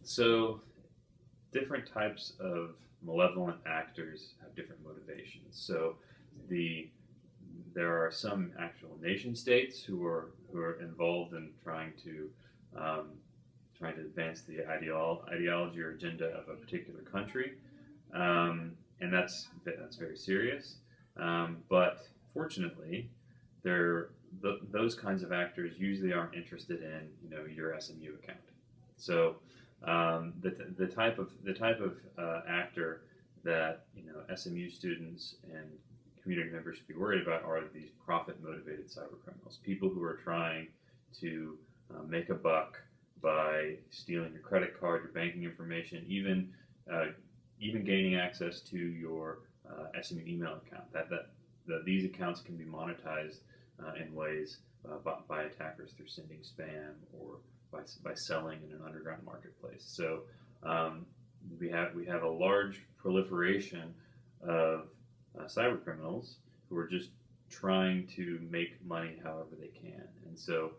So different types of malevolent actors have different motivations. So the there are some actual nation states who are involved in um, trying to advance the ideology or agenda of a particular country, and that's very serious. But fortunately, those kinds of actors usually aren't interested in your SMU account. So the type of actor that SMU students and community members should be worried about are these profit motivated cyber criminals, people who are trying to make a buck by stealing your credit card, your banking information, even gaining access to your SMU email account. That these accounts can be monetized in ways by attackers through sending spam or by selling in an underground marketplace. So we have a large proliferation of cyber criminals who are just trying to make money however they can. And so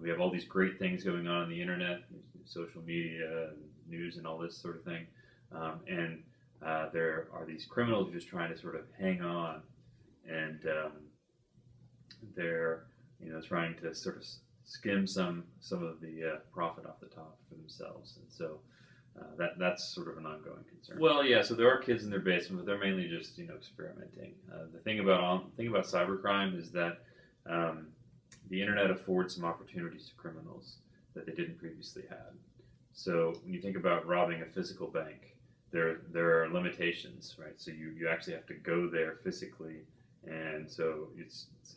we have all these great things going on the internet, social media, and news, and all this sort of thing. And there are these criminals just trying to sort of hang on, and they're trying to sort of skim some of the profit off the top for themselves. And so that's sort of an ongoing concern. Well, yeah. So there are kids in their basement, but they're mainly just experimenting. The thing about cybercrime is that the internet affords some opportunities to criminals that they didn't previously have. So when you think about robbing a physical bank, there are limitations, right? So you actually have to go there physically, and so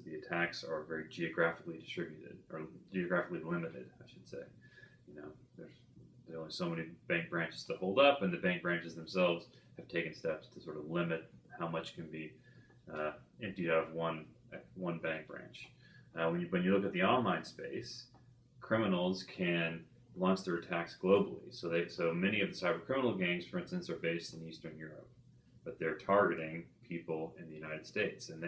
the attacks are very geographically distributed, or geographically limited, I should say. There's only so many bank branches to hold up, and the bank branches themselves have taken steps to sort of limit how much can be emptied out of one bank branch. When you look at the online space, criminals can launch their attacks globally. So many of the cyber criminal gangs, for instance, are based in Eastern Europe, but they're targeting people in the United States, and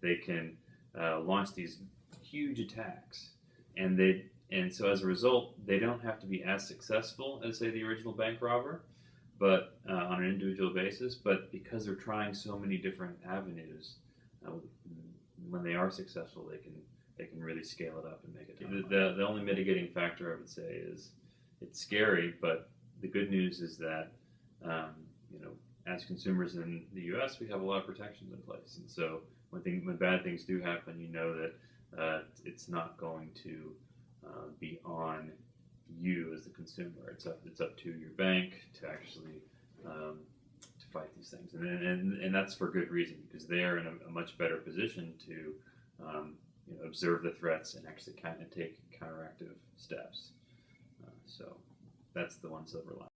they can launch these huge attacks, and so as a result, they don't have to be as successful as, say, the original bank robber, but on an individual basis. But because they're trying so many different avenues, when they are successful, they can really scale it up and make it. The only mitigating factor I would say is it's scary, but the good news is that as consumers in the U.S., we have a lot of protections in place, and so when bad things do happen, that it's not going to be on you as the consumer. It's up to your bank to actually to fight these things, and that's for good reason, because they are in a much better position to observe the threats and actually kind of take counteractive steps. So that's the one silver lining.